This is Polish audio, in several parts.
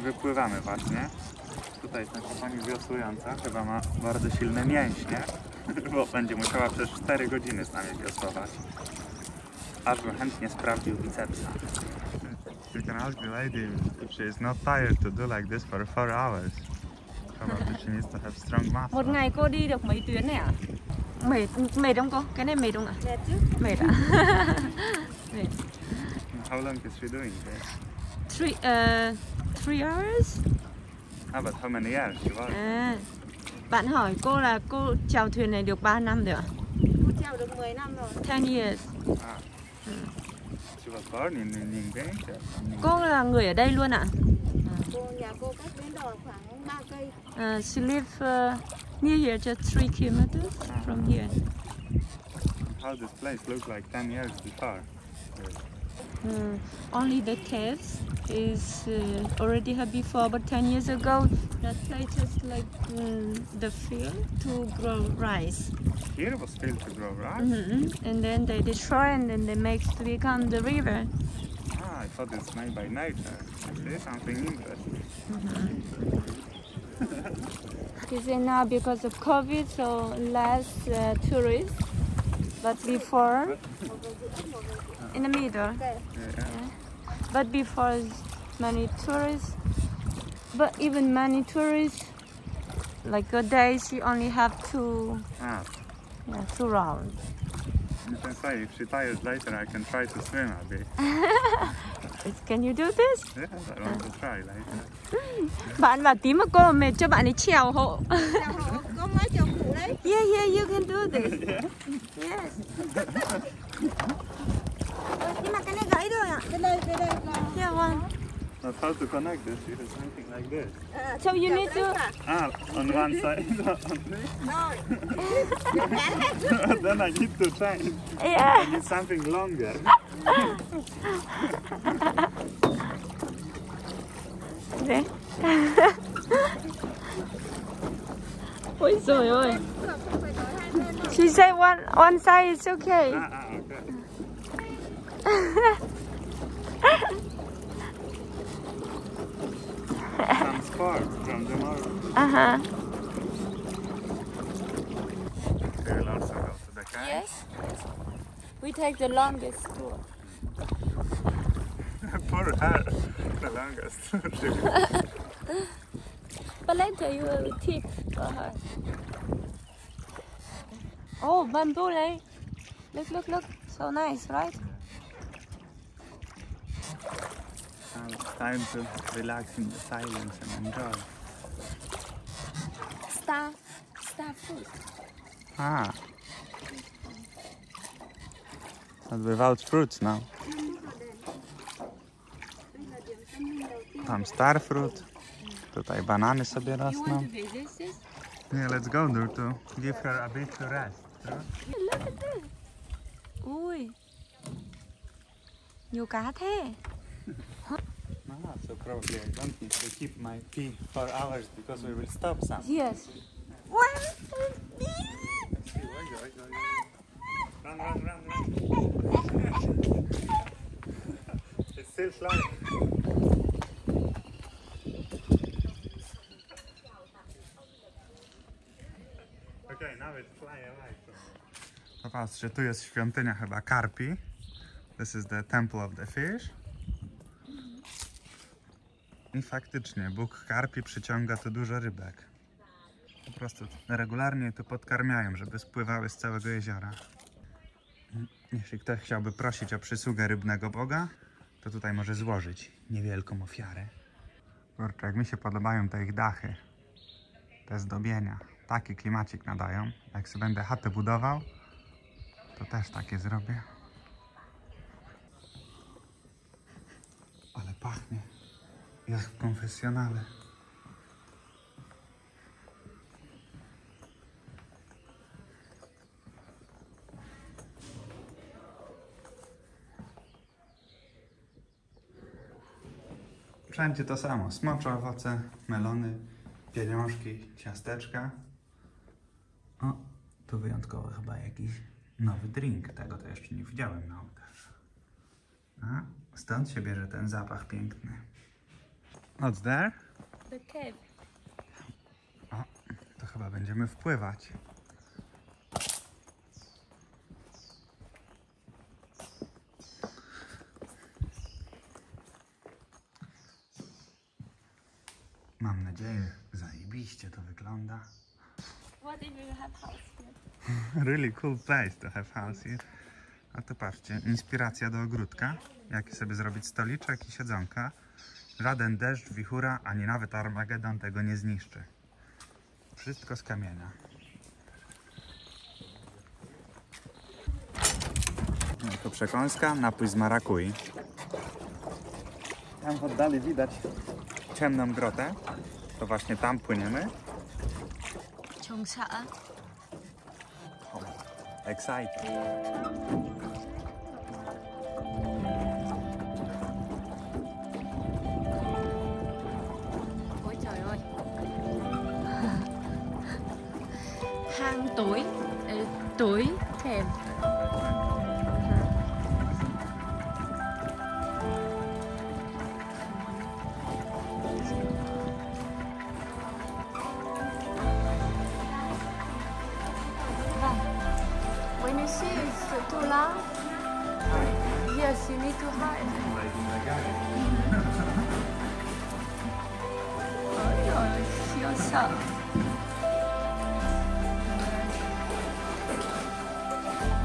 Wypływamy właśnie. Tutaj jest nasza pani wiosłująca, chyba ma bardzo silne mięśnie, bo będzie musiała przez 4 godziny z nami wiosłować. Aż bym chętnie sprawdził bicepsa. You can ask the lady if she is not tired to do like this for 4 hours. Probably she needs to have strong muscles. Một ngày cô đi được mấy tuyến này ạ? Mệt không cô? Cái này mệt không ạ? Mệt chứ. Mệt ạ? Mệt. How long is she doing this? 3 hours? But how many years she was? Bạn hỏi cô là cô chèo thuyền này được 3 năm rồi ạ? Cô chèo được 10 năm rồi. 10 years. She was born in Ninh. Cô là người ở đây luôn ạ? Nhà cô cách bến đò khoảng 3 cây. She live near here, just 3 kilometers from here. How this place looked like 10 years before? Only the caves is already had before, but 10 years ago that place just like the field to grow rice. Here was still to grow rice? And then they destroy and then they make to become the river. I thought it's made by nature. There's something interesting. You see now because of COVID, so less tourists, but before in the middle. Yeah. But before many tourists, but even many tourists, like a day she only have 2 rounds. You can say if she tires later I can try to swim a bit. Can you do this? Yes, I want to try later. Bạn bảo tí mà cô mà mệt cho bạn ấy trèo hộ. Chèo hộ, có máy chèo cụ đấy. Yeah, you can do this. Yes. Nhưng mà cái này gãy rồi ạ. Bên đây. Yeah, one. But how to connect this? You have something like this. So you need to... On one side. Rồi. Then I need to change. Yeah. I need something longer. Đấy. Ôi trời ơi. She said one side is okay. Okay. Some sparks from the motor. We'll also go to the car. Yes. We take the longest tour. Poor her, the longest. But later you will tip for her. Oh, bamboo lake. Look. So nice, right? Now it's time to relax in the silence and enjoy. Star fruit. But without fruits now. Tam star fruit. Tutaj banany sobie rosną. Yeah, let's go there to give her a bit to rest. Look at this. Ui. Nhiều cá thế. So probably I don't need to keep my pee for hours because we will stop some. Yes. Run. It's still flying. Okay, now it's flying away. Popatrzcie, tu jest świątynia chyba Karpi. This is the temple of the fish. I faktycznie Bóg Karpi przyciąga tu dużo rybek. Po prostu regularnie tu podkarmiają, żeby spływały z całego jeziora. Jeśli ktoś chciałby prosić o przysługę rybnego Boga, to tutaj może złożyć niewielką ofiarę. Kurczę, jak mi się podobają te ich dachy, te zdobienia. Taki klimacik nadają. Jak sobie będę chatę budował, to też takie zrobię. Ale pachnie jak w konfesjonale. Wszędzie to samo. Smocze owoce, melony, pieniążki, ciasteczka. O, tu wyjątkowo chyba jakiś nowy drink. Tego to jeszcze nie widziałem na ołtarzu. A, stąd się bierze ten zapach piękny. What's there? The cave. O, to chyba będziemy wpływać. Mam nadzieję, zajebiście to wygląda. What if you have house here? Really cool place to have house here. A to patrzcie, inspiracja do ogródka. Jak sobie zrobić stoliczek i siedzonka. Żaden deszcz, wichura, ani nawet Armagedon tego nie zniszczy. Wszystko z kamienia. No to przekąska, napój z marakui. Tam w oddali widać ciemną grotę. To właśnie tam płyniemy. Cheongsa. Excited. Ôi trời ơi. Hang tuổi, tuổi thềm. When you see it's too loud, yes, you need to hide. Ôi trời, siêu sợ.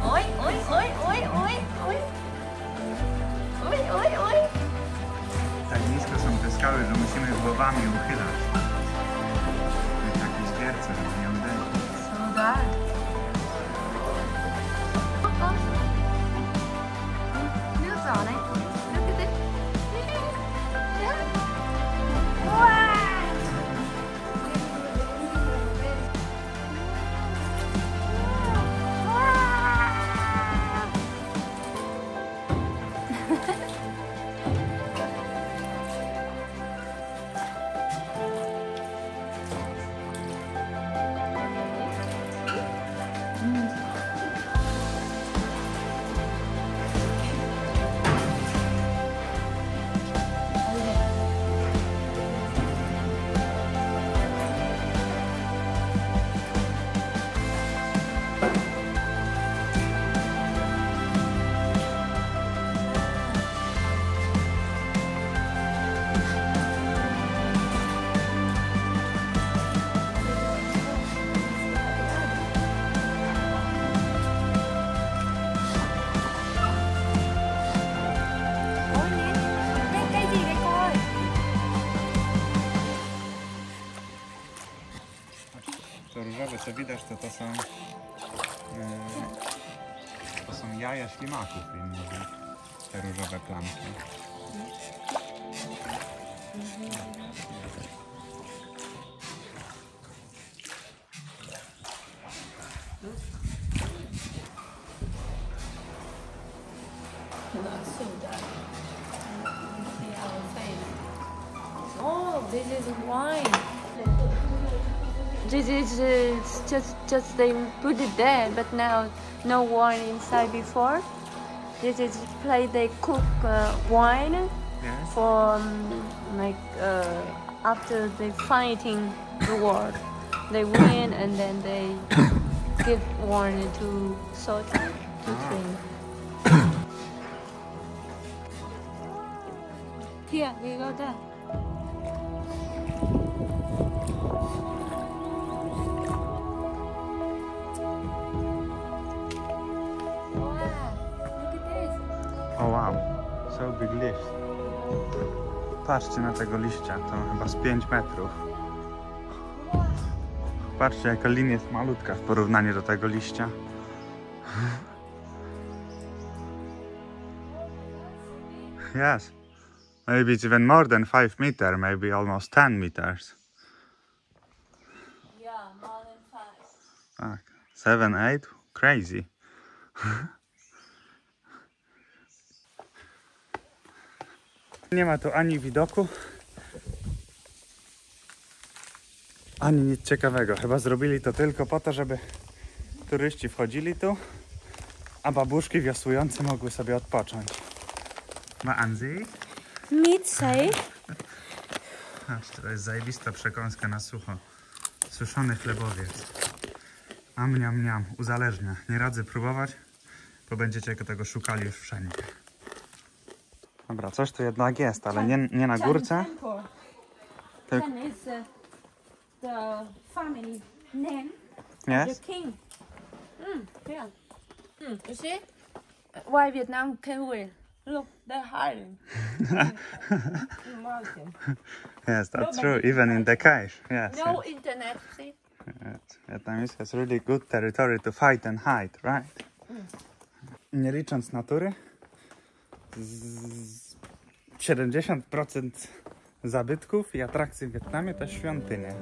Ôi, ôi, ôi, ôi, ôi, ôi. Oj, oj, oj. Tak nisko są te skały, że musimy głowami uchylać. Jak jakieś wierce, żeby nie uderzyć. So dark. Nước giỏ này, nước cái tích. To różowe, co widać, to są jaja ślimaków, te różowe plamki. Not so dark. See our face. Oh, this is wine. This is just they put it there, but now no wine inside before. This is place they cook wine Yes. for like after they fighting the war, they win and then they give warning to soldier to train. Here we go there. Oh wow, so big leaf. Patrzcie na tego liścia, to chyba z 5 metrów. Patrzcie, jaka linia jest malutka w porównaniu do tego liścia. Yes, maybe it's even more than 5 meters, maybe almost 10 meters. Yeah, more than 5. Tak, 7, 8, crazy. Nie ma tu ani widoku, ani nic ciekawego. Chyba zrobili to tylko po to, żeby turyści wchodzili tu, a babuszki wiosłujące mogły sobie odpocząć. Ma Anzi? Meat safe. Patrzcie, to jest zajebista przekąska na sucho. Suszony chlebowiec. Am, niam, niam. Uzależnia. Nie radzę próbować, bo będziecie tego szukali już wszędzie. Dobra, coś tu jednak jest, ale nie na górce. Tak. Chen is the family name Yes? the king. Yeah. You see? Why Vietnam can win? Look, they're hiding. in mountain. Yes, that's true. Even in the cave. Yes. No internet, see? Yes. Vietnamese has really good territory to fight and hide, right? Nie licząc natury, 70% zabytków i atrakcji w Wietnamie to świątynie.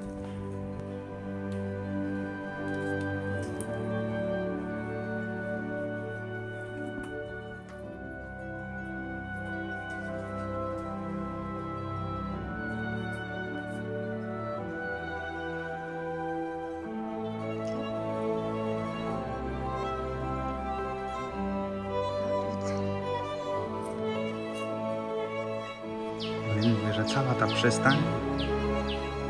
Mówię, że cała ta przystań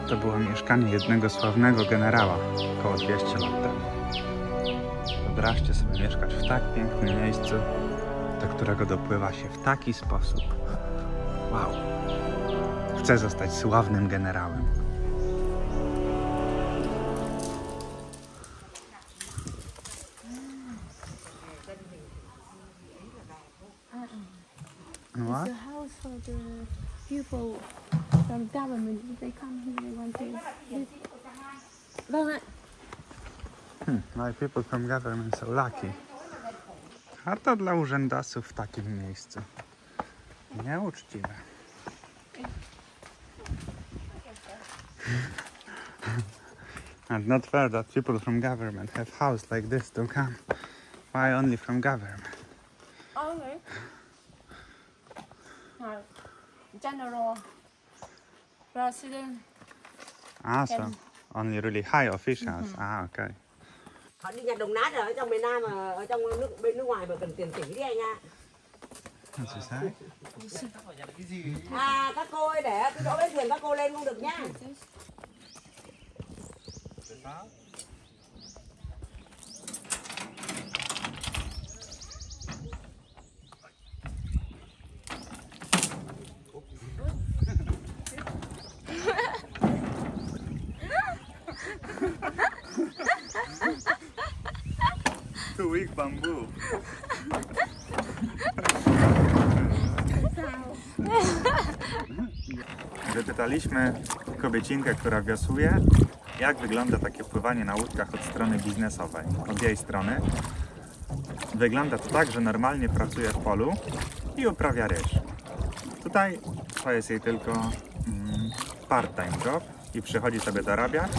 to było mieszkanie jednego sławnego generała około 200 lat temu. Wyobraźcie sobie mieszkać w tak pięknym miejscu, do którego dopływa się w taki sposób. Wow! Chcę zostać sławnym generałem. What? It's a house for the people from government. They come here, they want to live. Vâng ạ. My people from government so lucky. A to dla urzędasów w takim miejscu. Nieuczciwe. And not fair that people from government have house like this to come. Why only from government? Only. General president. Ah, so only really high officials. Ah, okay. Họ đi nhặt đồng nát ở trong miền Nam mà ở trong bên nước ngoài mà cần tiền tỷ đi anh nha. What's he say? À các cô ơi, để cái chỗ bến thuyền các cô lên không được nhá. Too weak bamboo. Wypytaliśmy kobiecinkę, która wiosłuje, jak wygląda takie pływanie na łódkach od strony biznesowej. Od jej strony wygląda to tak, że normalnie pracuje w polu i uprawia ryż. Tutaj to jest jej tylko part-time job i przychodzi sobie dorabiać.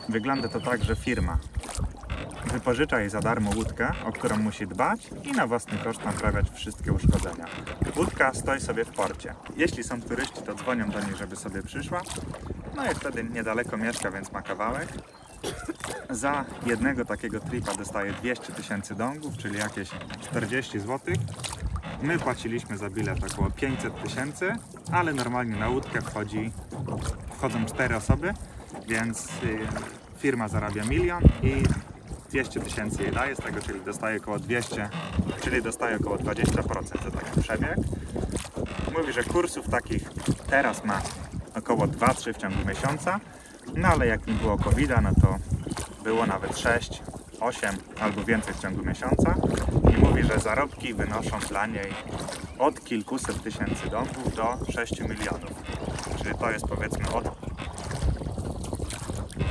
Wygląda to tak, że firma wypożycza jej za darmo łódkę, o którą musi dbać i na własny koszt naprawiać wszystkie uszkodzenia. Łódka stoi sobie w porcie. Jeśli są turyści, to dzwonią do niej, żeby sobie przyszła. No i wtedy niedaleko mieszka, więc ma kawałek. Za jednego takiego tripa dostaje 200 000 dongów, czyli jakieś 40 zł. My płaciliśmy za bilet około 500 000, ale normalnie na łódkę wchodzą 4 osoby, więc firma zarabia 1 000 000 i 200 000 jej daje z tego, czyli dostaje około 200, czyli dostaje około 20% za taki przebieg. Mówi, że kursów takich teraz ma około 2-3 w ciągu miesiąca, no ale jak nie było COVID-a, no to było nawet 6, 8 albo więcej w ciągu miesiąca i mówi, że zarobki wynoszą dla niej od kilkuset tysięcy dongów do 6 milionów, czyli to jest powiedzmy od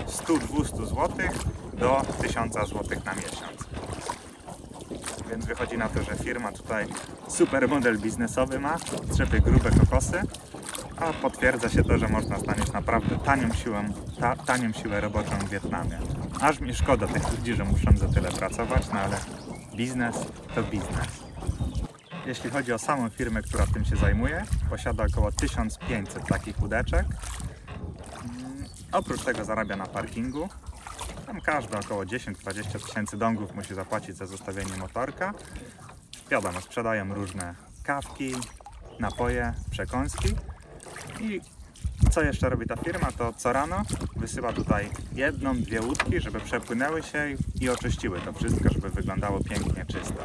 100-200 zł do 1000 zł na miesiąc. Więc wychodzi na to, że firma tutaj super model biznesowy ma, trzepie grube kokosy, a potwierdza się to, że można znaleźć naprawdę tanią siłę roboczą w Wietnamie. Aż mi szkoda tych ludzi, że muszą za tyle pracować, no ale biznes to biznes. Jeśli chodzi o samą firmę, która tym się zajmuje, posiada około 1500 takich łódeczek. Oprócz tego zarabia na parkingu. Tam każdy około 10-20 tysięcy dongów musi zapłacić za zostawienie motorka. Wiadomo, sprzedają różne kawki, napoje, przekąski. I co jeszcze robi ta firma, to co rano wysyła tutaj 1-2 łódki, żeby przepłynęły się i oczyściły to wszystko, żeby wyglądało pięknie czysto.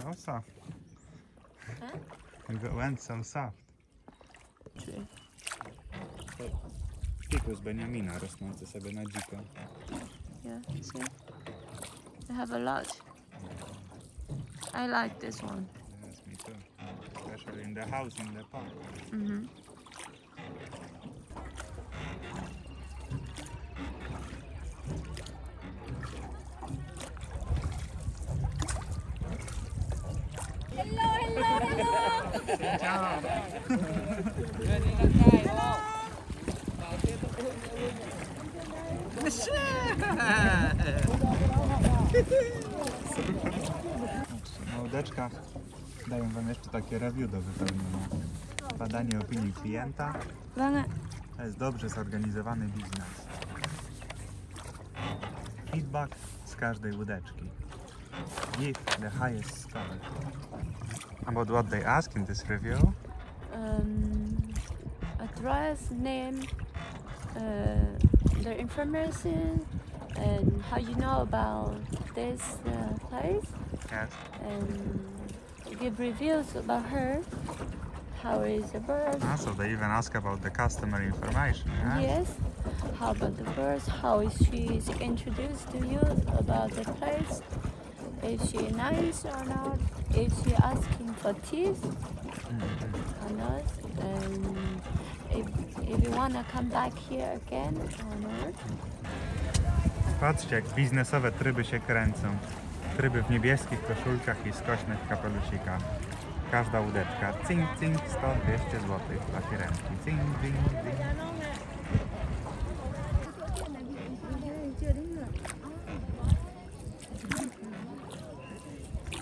So soft. It went so soft. True. Fikus Beniamina rosnący sobie na dziko. Yeah, see? They have a lot. I like this one. Yes, me too. Especially in the house in the park. Mm-hmm. Ciao. Na łódeczkach daję wam jeszcze takie review do wypełnienia. Badanie opinii klienta. To jest dobrze zorganizowany biznes. Feedback z każdej łódeczki. Give the highest score. About what they ask in this review? Address, name, their information, and how you know about this place, Yes. and give reviews about her. How is the bird? So they even ask about the customer information. Yeah? Yes. How about the birds? How is she introduced to you about the place? Is she nice or not? Is she asking for teeth or not? And if you wanna come back here again or not? Patrzcie, jak biznesowe tryby się kręcą. Tryby w niebieskich koszulkach i skośnych kapelusikach. Każda łódeczka. Cing, cing, 100, 200 zł dla firemki. Cing, cing, cing.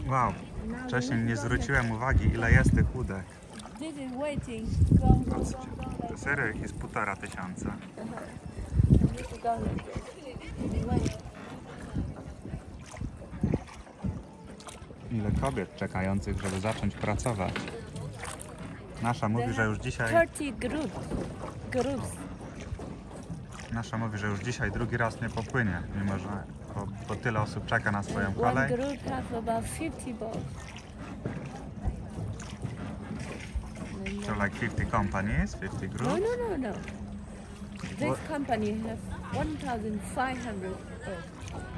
Wow, wcześniej nie zwróciłem uwagi, ile jest tych łódek. This is waiting. Patrzcie, to serio ich jest 1500. Ile kobiet czekających, żeby zacząć pracować. Nasza mówi, że już dzisiaj... 30 groups. Nasza mówi, że już dzisiaj drugi raz nie popłynie, mimo że bo tyle osób czeka na swoją One kolej. group have about 50 boats. So like 50 companies, 50 No, groups. no. This What? company has 1,500 boats.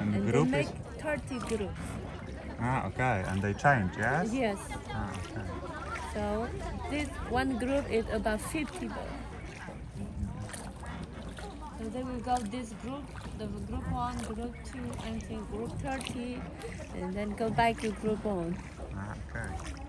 And And they group make is... 30 groups. Ah, okay. And they change, yes? Yes. Ah, okay. So this one group is about 50 boats. So then we go this group, the group 1, group 2, and then group 30, and then go back to group 1. Ah, okay.